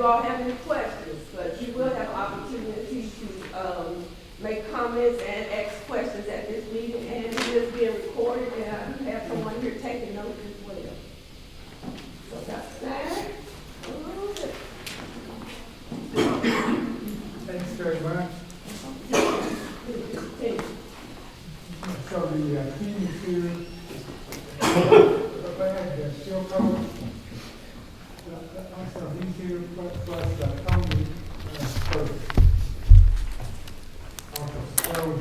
all have any questions, but you will have opportunity to make comments and ask questions at this meeting, and it is being recorded, and I have someone here taking notes as well. So that's that. Thanks very much. So the team is here. Still coming. So he's here plus Tony first. So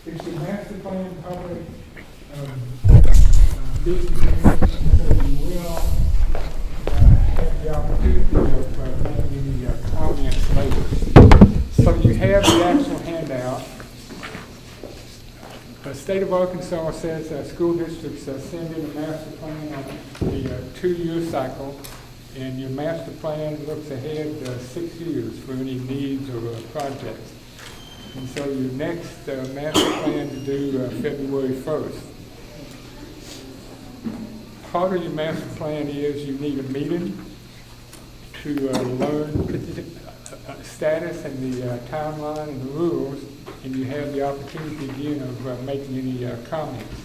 it's the master plan public business meeting, so you will have the opportunity of making any comments later. So you have the actual handout. The state of Arkansas says school districts send in a master plan on the 2-year cycle, and your master plan looks ahead 6 years for any needs or projects. And so your next master plan to do February 1st. Part of your master plan is you need a meeting to learn status and the timeline and the rules, and you have the opportunity again of making any comments.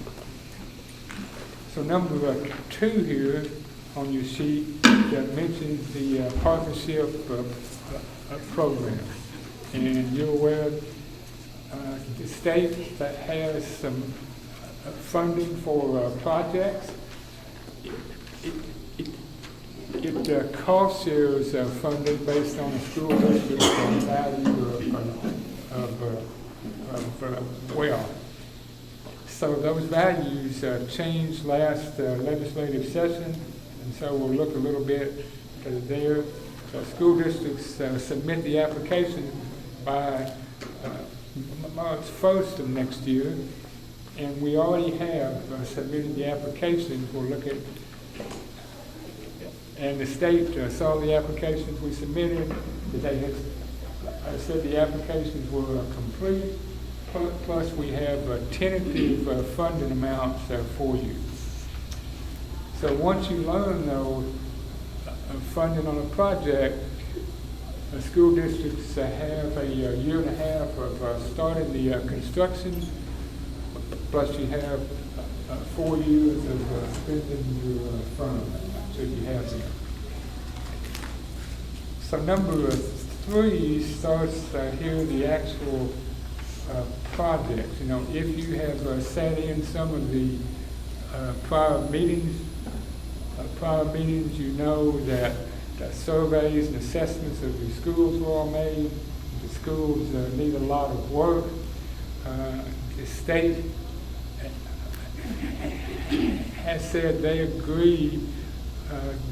So number 2 here on your sheet that mentions the partnership program. And you're aware the state that has some funding for projects. It cost shares funding based on the school district's value of well. So those values changed last legislative session, and so we'll look a little bit there. School districts submit the application by March 1st of next year, and we already have submitted the applications. We'll look at, and the state saw the applications we submitted, that they had said the applications were complete, plus we have tentative funding amounts for you. So once you learn though funding on a project, school districts have a year and a half of starting the construction, plus you have 4 years of spending your funds, so you have them. So number 3 starts here the actual projects. You know, if you have sat in some of the prior meetings, you know that surveys and assessments of the schools were all made. The schools need a lot of work. The state has said they agree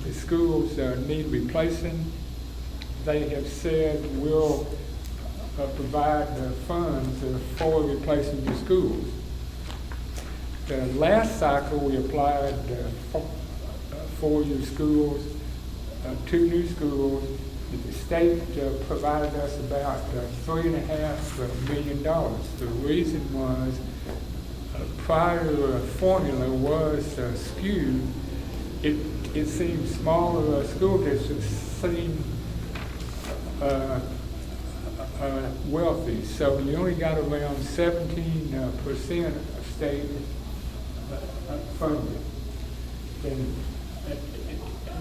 the schools need replacing. They have said we'll provide the funds for replacing the schools. The last cycle we applied for your schools, 2 new schools. The state provided us about $3.5 million. The reason was prior formula was skewed. It seemed smaller school districts seemed wealthy, so you only got around 17% of state funding. And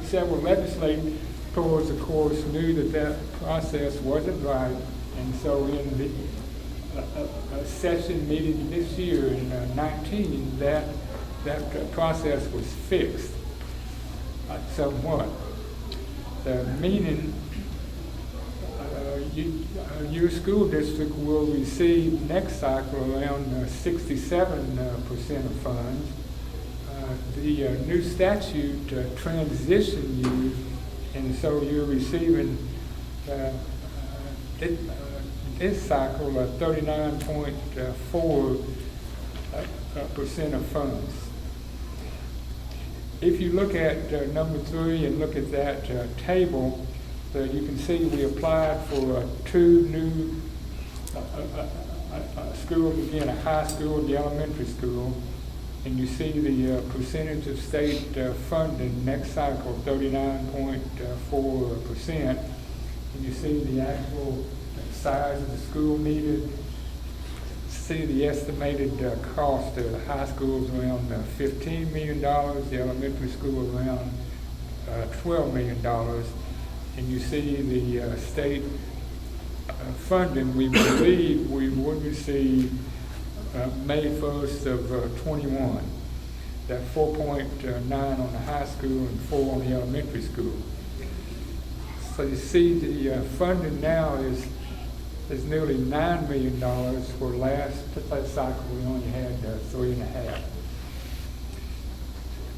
several legislators, of course, knew that process wasn't right, and so in the session meeting this year in 19, that process was fixed somewhat. Meaning your school district will receive next cycle around 67% of funds. The new statute transitioned you, and so you're receiving this cycle 39.4% of funds. If you look at number 3 and look at that table, you can see we applied for 2 new schools, again, a high school and the elementary school. And you see the percentage of state funding next cycle, 39.4%. And you see the actual size of the school needed. See the estimated cost of the high school is around $15 million, the elementary school around $12 million. And you see the state funding we believe we would receive May 1st of 21. That 4.9 on the high school and 4 on the elementary school. So you see the funding now is nearly $9 million. For last cycle we only had 3.5.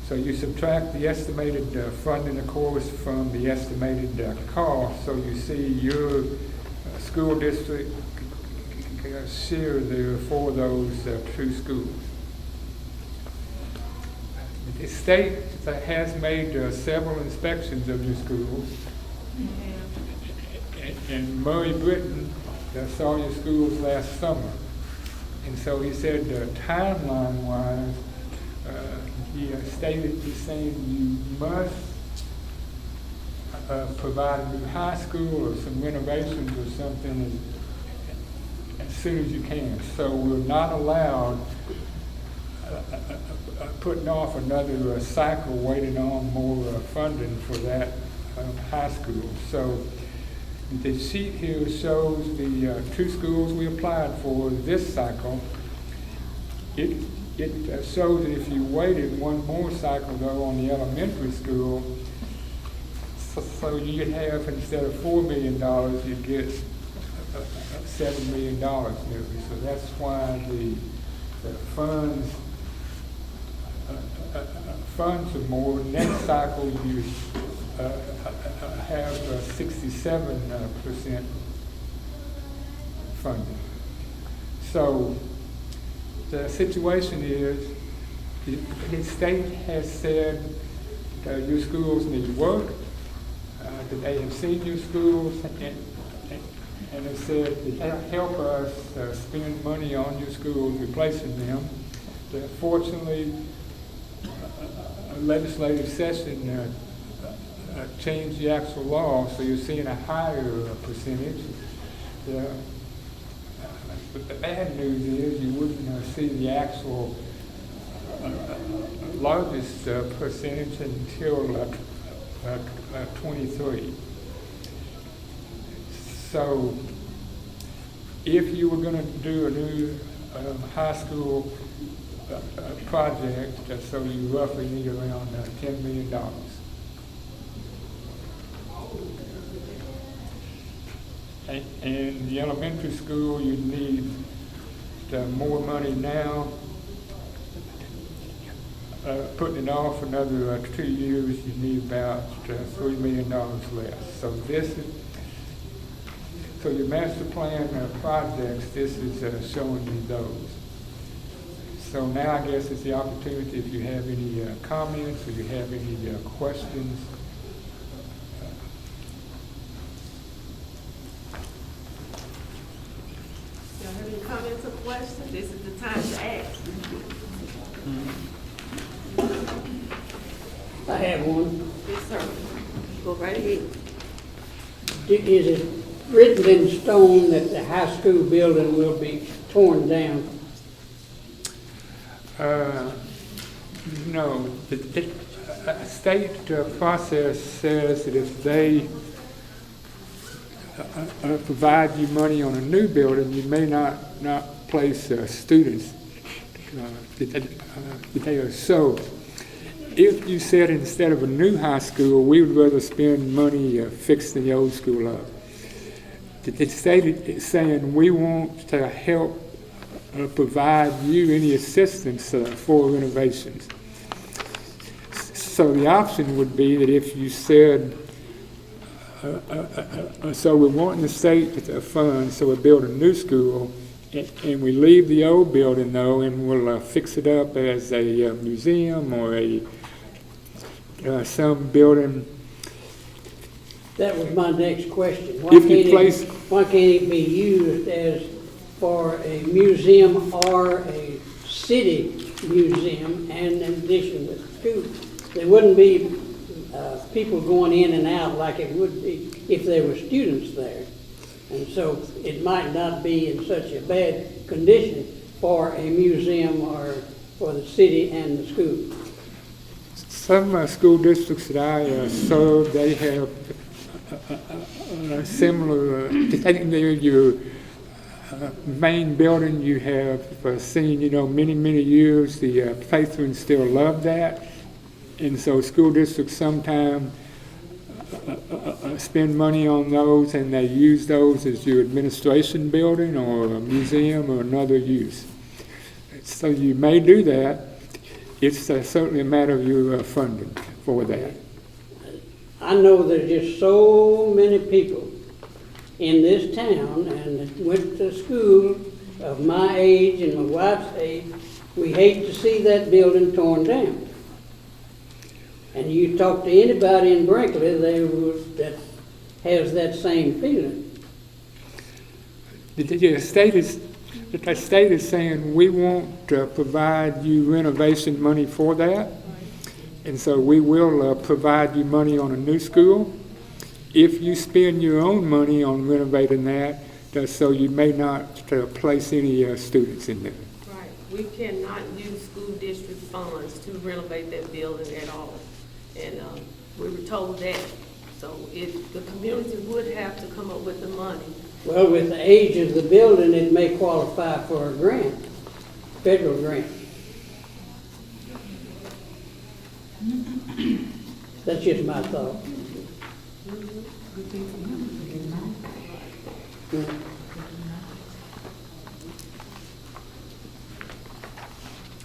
So you subtract the estimated funding, of course, from the estimated cost. So you see your school district share there for those two schools. The state has made several inspections of your schools. And Murray Britton saw your schools last summer. And so he said timeline-wise, he stated he's saying you must provide a new high school or some renovations or something as soon as you can. So we're not allowed putting off another cycle waiting on more funding for that high school. So the sheet here shows the two schools we applied for this cycle. It shows that if you waited one more cycle though on the elementary school, so you'd have, instead of $4 million, you'd get $7 million nearly. So that's why the funds are more. Next cycle you have 67% funding. So the situation is the state has said your schools need work, that they have seen your schools, and they said that help us spend money on your schools, replacing them. But fortunately, a legislative session changed the actual law, so you're seeing a higher percentage. But the bad news is you wouldn't see the actual largest percentage until 23. So if you were going to do a new high school project, so you roughly need around $10 million. And the elementary school, you need more money now. Putting it off another 2 years, you need about $3 million less. So so your master plan projects, this is showing you those. So now I guess it's the opportunity, if you have any comments or you have any questions. Y'all have any comments or questions? This is the time to ask. I have one. Yes, sir. Go right ahead. Is it written in stone that the high school building will be torn down? No. The state process says that if they provide you money on a new building, you may not place students there. So if you said instead of a new high school, we would rather spend money fixing the old school up. The state is saying we want to help provide you any assistance for renovations. So the option would be that if you said, so we're wanting the state to fund, so we build a new school, and we leave the old building though, and we'll fix it up as a museum or some building. That was my next question. If you place, why can't it be used as for a museum or a city museum and in addition with the school. There wouldn't be people going in and out like it would be if there were students there. And so it might not be in such a bad condition for a museum or for the city and the school. Some school districts that I serve, they have similar, I think they're your main building. You have seen, many, many years, the patrons still love that. And so school districts sometimes spend money on those, and they use those as your administration building or a museum or another use. So you may do that. It's certainly a matter of your funding for that. I know there's just so many people in this town and went to school of my age and my wife's age. We hate to see that building torn down. And you talk to anybody in Brinkley, that has that same feeling. The state is saying we won't provide you renovation money for that, and so we will provide you money on a new school. If you spend your own money on renovating that, so you may not place any students in there. Right. We cannot use school district funds to renovate that building at all. And we were told that. So the community would have to come up with the money. Well, with the age of the building, it may qualify for a grant, federal grant. That's just my thought.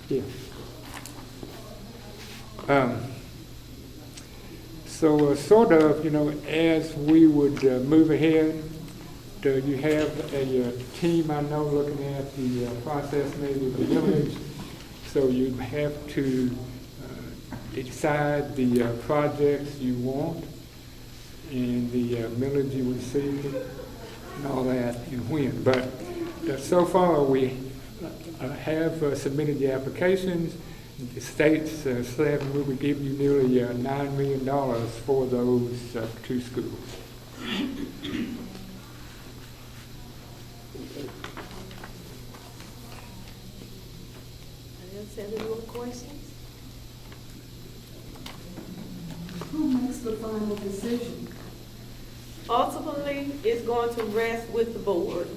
Yeah. So sort of, as we would move ahead, you have a team, I know, looking at the process maybe of the village. So you have to decide the projects you want and the millage you receive and all that and when. But so far we have submitted the applications. The state's said we would give you nearly $9 million for those two schools. Any more questions? Who makes the final decision? Ultimately, it's going to rest with the board.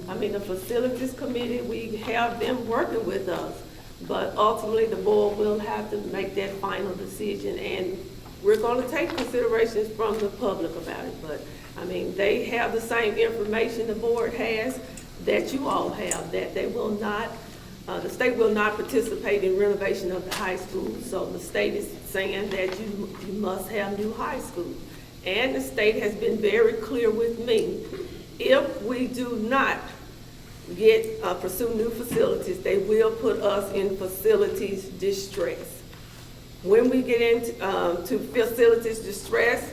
I mean, the facilities committee, we have them working with us, but ultimately the board will have to make that final decision, and we're going to take considerations from the public about it. But I mean, they have the same information the board has that you all have, that they will not, the state will not participate in renovation of the high school. So the state is saying that you must have new high school. And the state has been very clear with me. If we do not pursue new facilities, they will put us in facilities distress. When we get into to facilities distress,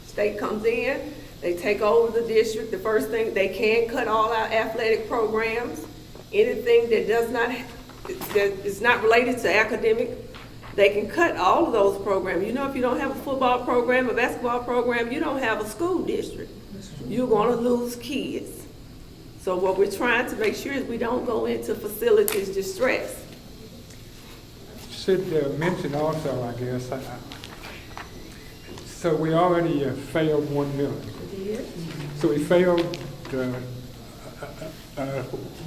state comes in, they take over the district. The first thing, they can cut all our athletic programs. Anything that is not related to academic, they can cut all of those programs. If you don't have a football program, a basketball program, you don't have a school district. You're going to lose kids. So what we're trying to make sure is we don't go into facilities distress. Should mention also, I guess, so we already failed 1 million. So we failed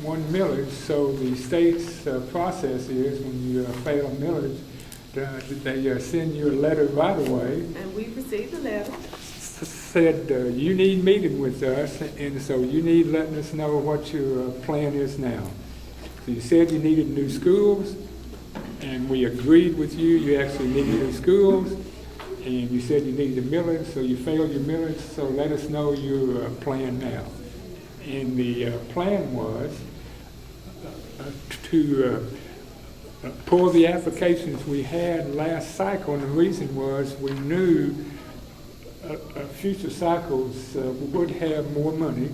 1 millage, so the state's process is when you fail a millage, they send you a letter right away. And we received the letter. Said you need meeting with us, and so you need letting us know what your plan is now. So you said you needed new schools, and we agreed with you. You actually needed new schools, and you said you needed a millage, so you failed your millage. So let us know your plan now. And the plan was to pull the applications we had last cycle, and the reason was we knew future cycles would have more money.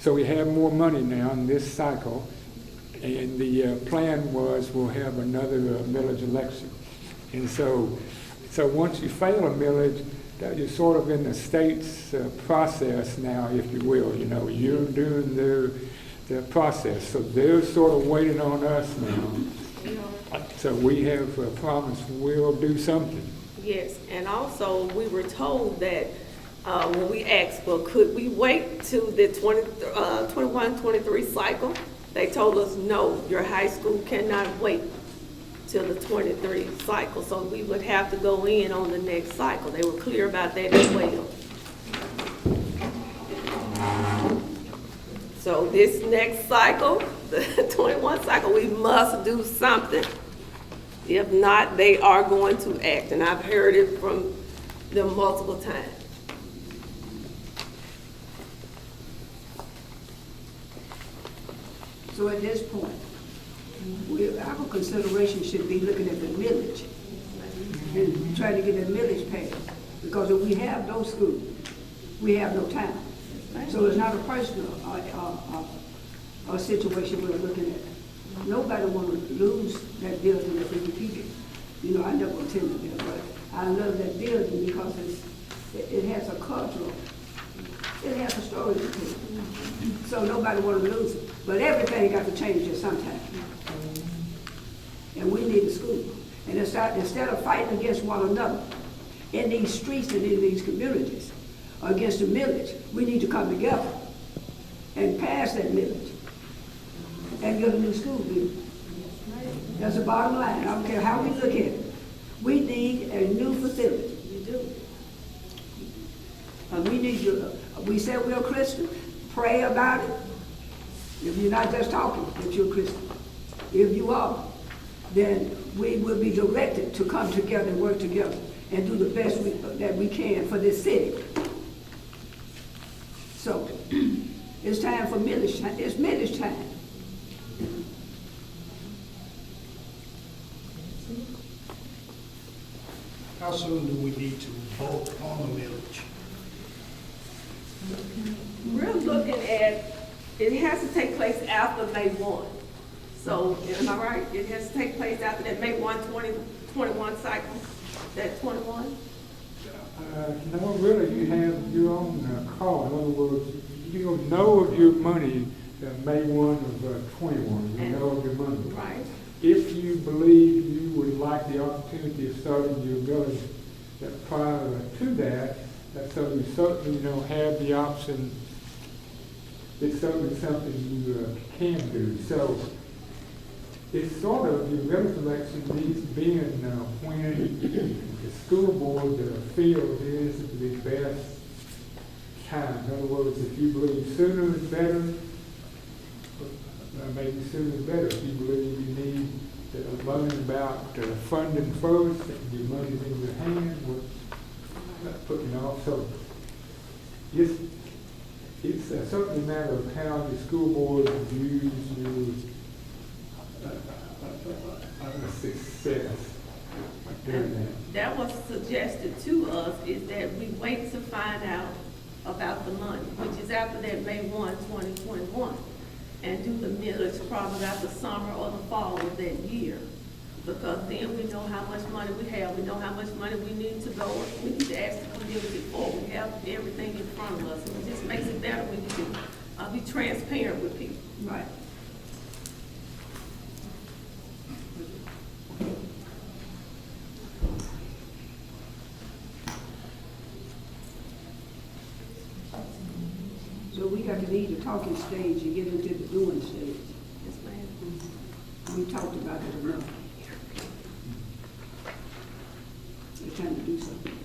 So we have more money now in this cycle, And the plan was we'll have another millage election. And so once you fail a millage, that you're sort of in the state's process now, if you will. You know, you're doing their process. So they're sort of waiting on us now. So we have promised we'll do something. Yes, and also we were told that when we asked, well, could we wait to the 21-23 cycle? They told us, no, your high school cannot wait till the 23 cycle, so we would have to go in on the next cycle. They were clear about that as well. So this next cycle, the 21 cycle, we must do something. If not, they are going to act, and I've heard it from them multiple times. So at this point, our consideration should be looking at the millage and trying to get the millage passed. Because if we have those schools, we have no time. So it's not a personal situation we're looking at. Nobody want to lose that building if we repeat it. You know, I never attended there, but I love that building because it has a cultural, it has a story to tell. So nobody want to lose it. But everything got to change at some time. And we need a school. And instead of fighting against one another in these streets and in these communities against the millage, we need to come together and pass that millage and get a new school built. That's the bottom line. I don't care how we look at it. We need a new facility. You do. We need you. We said we're a Christian. Pray about it. If you're not just talking, that you're a Christian. If you are, then we will be directed to come together and work together and do the best that we can for this city. So it's time for millage time. It's millage time. How soon do we need to vote on the millage? We're looking at, it has to take place after May 1. So, am I right? It has to take place after that May 1, 2021 cycle, that 21? No, really, you have your own call. In other words, you'll know of your money May 1 of 21. You know of your money. Right. If you believe you would like the opportunity of starting your village prior to that, so you certainly have the option. It's certainly something you can do. So it's sort of your village election needs being when the school board feels is the best time. In other words, if you believe sooner is better, maybe sooner is better. If you believe you need to learn about funding first, and your money's in your hand, not putting off. So it's certainly a matter of how the school board views your success during that. That was suggested to us is that we wait to find out about the money, which is after that May 1, 2021, and do the millage probably after summer or the fall of that year. Because then we know how much money we have, we know how much money we need to go, we need to ask the community for, we have everything in front of us, and it just makes it better when you can be transparent with people. Right. So we got to leave the talking stage and get into the doing stage. Yes, ma'am. We talked about it enough. It's time to do something.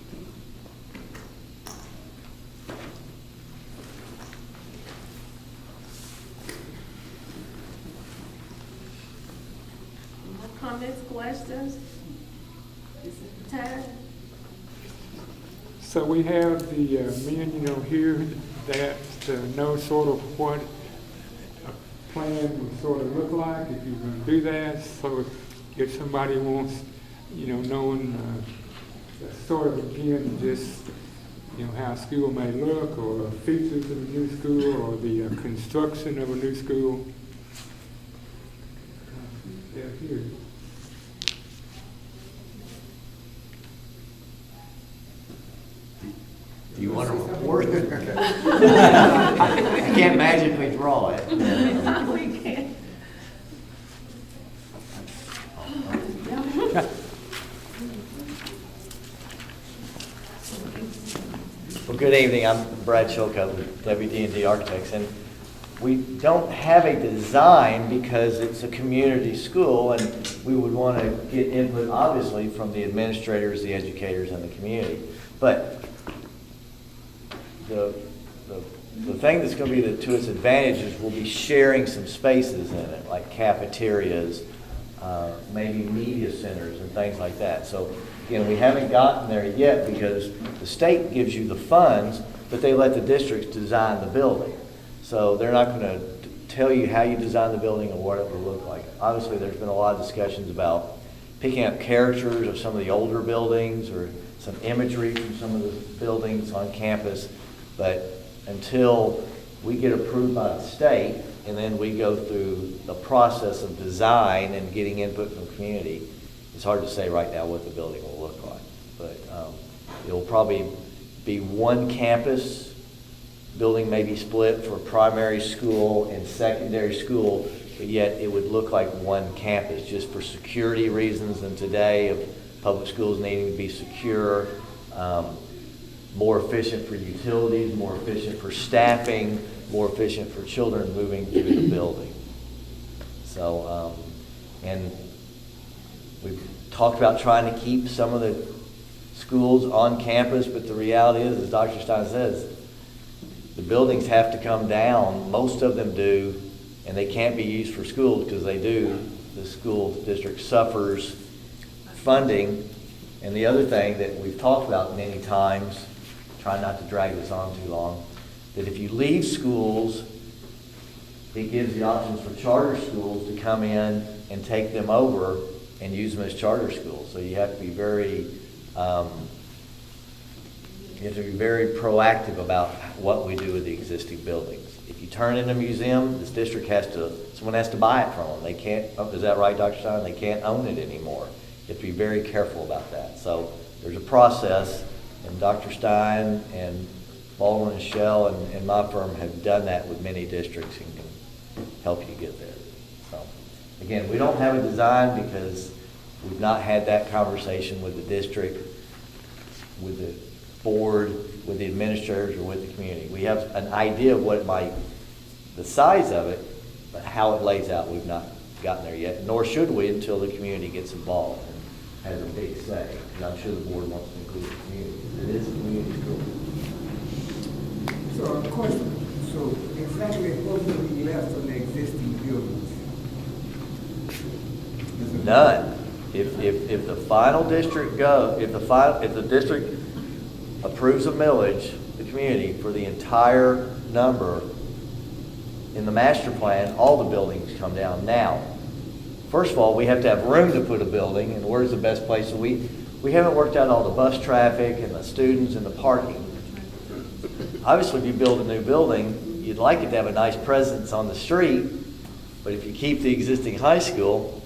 More comments, questions? This is the time. So we have the men, here that know sort of what a plan would sort of look like if you're going to do that. So if somebody wants, knowing sort of again just how a school may look, or features of a new school, or the construction of a new school. they're here. Do you want to report it? I can't magically draw it. We can't. Well, good evening. I'm Brad Shilko with WD&D Architects, and we don't have a design because it's a community school, and we would want to get input, obviously, from the administrators, the educators, and the community. But the thing that's going to be to its advantage is we'll be sharing some spaces in it, like cafeterias, maybe media centers and things like that. So again, we haven't gotten there yet because the state gives you the funds, but they let the districts design the building. So they're not going to tell you how you design the building or what it will look like. Obviously, there's been a lot of discussions about picking up characters of some of the older buildings or some imagery from some of the buildings on campus. But until we get approved by the state and then we go through the process of design and getting input from the community, it's hard to say right now what the building will look like. But it'll probably be one campus. Building may be split for primary school and secondary school, but yet it would look like one campus just for security reasons. And today, of public schools needing to be secure, more efficient for utilities, more efficient for staffing, more efficient for children moving through the building. So, and we've talked about trying to keep some of the schools on campus, but the reality is, as Dr. Stein says, the buildings have to come down. Most of them do, and they can't be used for schools because they do. The school district suffers funding. And the other thing that we've talked about many times, try not to drag this on too long, that if you leave schools, it gives the options for charter schools to come in and take them over and use them as charter schools. So you have to be very, proactive about what we do with the existing buildings. If you turn in a museum, this district someone has to buy it from them. They can't, is that right, Dr. Stein? They can't own it anymore. You have to be very careful about that. So there's a process, and Dr. Stein and Baldwin and Shell and my firm have done that with many districts and can help you get there. So again, we don't have a design because we've not had that conversation with the district, with the board, with the administrators, or with the community. We have an idea of what the size of it, but how it lays out, we've not gotten there yet, nor should we until the community gets involved and has a big say. And I'm sure the board wants to include the community. It is a community school. So, of course, exactly what will be left from the existing buildings? None. If the final district if the district approves a millage, the community, for the entire number in the master plan, all the buildings come down. Now, first of all, we have to have room to put a building, and where's the best place? So we haven't worked out all the bus traffic and the students and the parking. Obviously, if you build a new building, you'd like it to have a nice presence on the street, but if you keep the existing high school,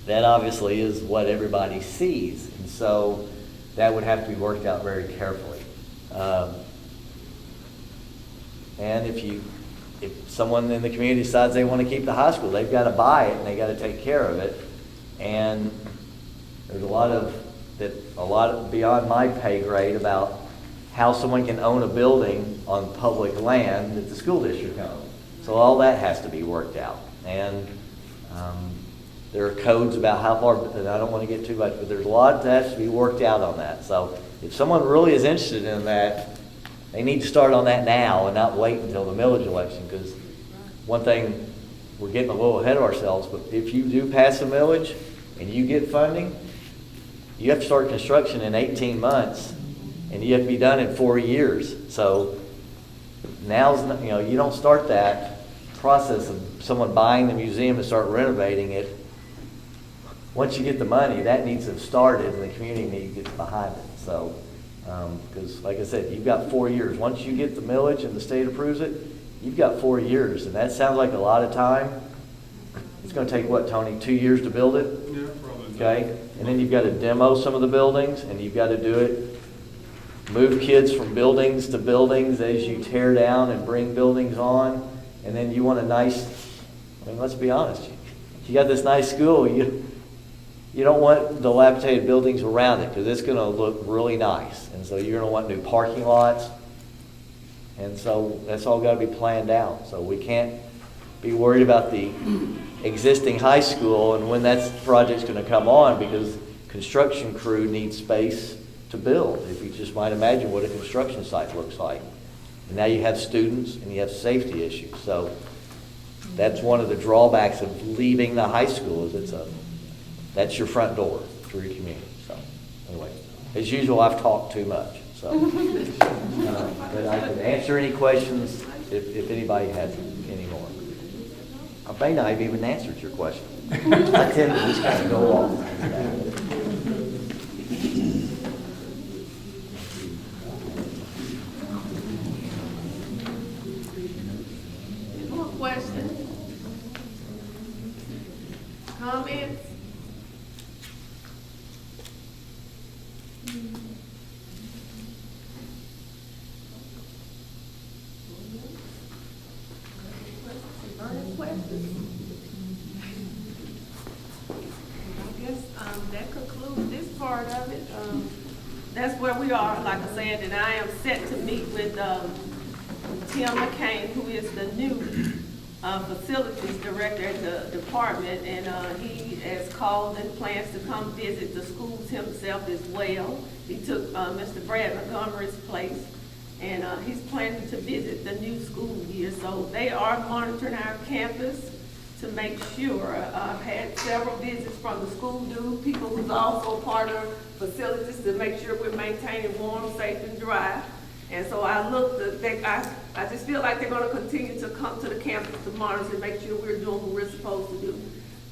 that obviously is what everybody sees. And so that would have to be worked out very carefully. And if someone in the community decides they want to keep the high school, they've got to buy it and they got to take care of it. And there's a lot beyond my pay grade about how someone can own a building on public land that the school district owns. So all that has to be worked out. And there are codes about how far, and I don't want to get too much, but there's a lot that has to be worked out on that. So if someone really is interested in that, they need to start on that now and not wait until the millage election, because one thing, we're getting a little ahead of ourselves, but if you do pass a millage and you get funding, you have to start construction in 18 months and you have to be done in 4 years. So now's, you don't start that process of someone buying the museum and start renovating it. Once you get the money, that needs to have started and the community needs to get behind it. So, because like I said, you've got 4 years. Once you get the millage and the state approves it, you've got 4 years. And that sounds like a lot of time, It's gonna take what, Tony, 2 years to build it? Yeah, probably. Okay, and then you've got to demo some of the buildings, and you've got to do it, move kids from buildings to buildings as you tear down and bring buildings on, and then you want a nice, I mean, let's be honest, you got this nice school, you don't want dilapidated buildings around it, because it's gonna look really nice, and so you're gonna want new parking lots, and so that's all gotta be planned out, so we can't be worried about the existing high school and when that project's gonna come on, because construction crew needs space to build. If you just might imagine what a construction site looks like. And now you have students and you have safety issues. So that's one of the drawbacks of leaving the high school, is that's your front door to your community. So anyway, as usual, I've talked too much. So, but I can answer any questions if anybody has any more. I may not have even answered your question. I tend to just kind of go off. Any more questions? Comments? Burning questions? I guess that concludes this part of it. That's where we are, like I said, and I am set to meet with Tim McCain, who is the new facilities director at the department, and he has called and plans to come visit the schools himself as well. He took Mr. Brad Montgomery's place, and he's planning to visit the new school year. So they are monitoring our campus to make sure. I've had several visits from the school people who's also part of facilities to make sure we're maintaining warm, safe, and dry. And so I just feel like they're gonna continue to come to the campus to monitor and make sure we're doing what we're supposed to do.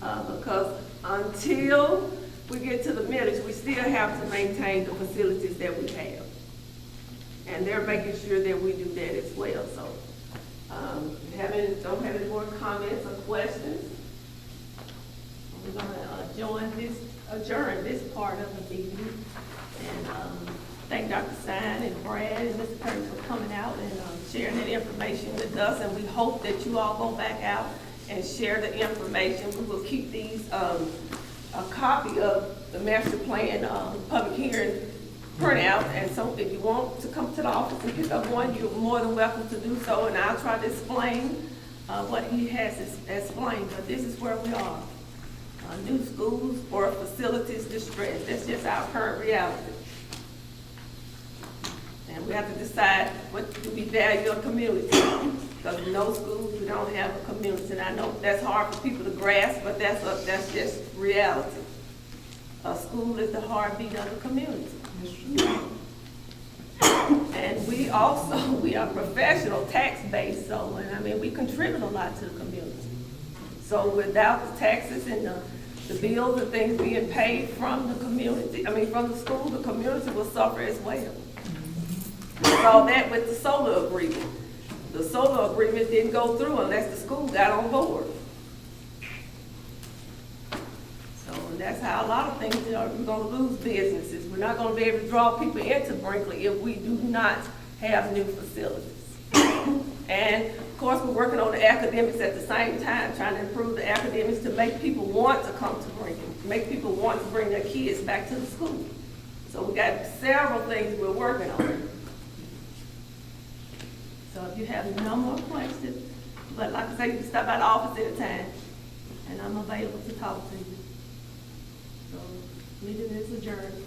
Because until we get to the millage, we still have to maintain the facilities that we have. And they're making sure that we do that as well. So, don't have any more comments or questions. We're gonna adjourn this part of the meeting. And thank Dr. Stein and Brad and Mr. Curtis for coming out and sharing that information with us. And we hope that you all go back out and share the information. We will keep these, a copy of the master plan public hearing printout. And so if you want to come to the office and pick up one, you're more than welcome to do so. And I'll try to explain what he has explained. But this is where we are. New schools or facilities distress. That's just our current reality. And we have to decide what do we value a community. Because in no schools, we don't have a community. And I know that's hard for people to grasp, but that's just reality. A school is the heartbeat of the community. And we are professional, tax-based, so, and I mean, we contribute a lot to the community. So without the taxes and the bills and things being paid from the community, from the school, the community will suffer as well. We saw that with the solar agreement. The solar agreement didn't go through unless the school got on board. So that's how a lot of things are. We're going to lose businesses. We're not going to be able to draw people into Brinkley if we do not have new facilities. And of course, we're working on the academics at the same time, trying to improve the academics to make people want to come to Brinkley, make people want to bring their kids back to the school. So we got several things we're working on. So if you have no more questions, but like I said, you can stop by the office anytime, and I'm available to talk to you. So, meeting is adjourned.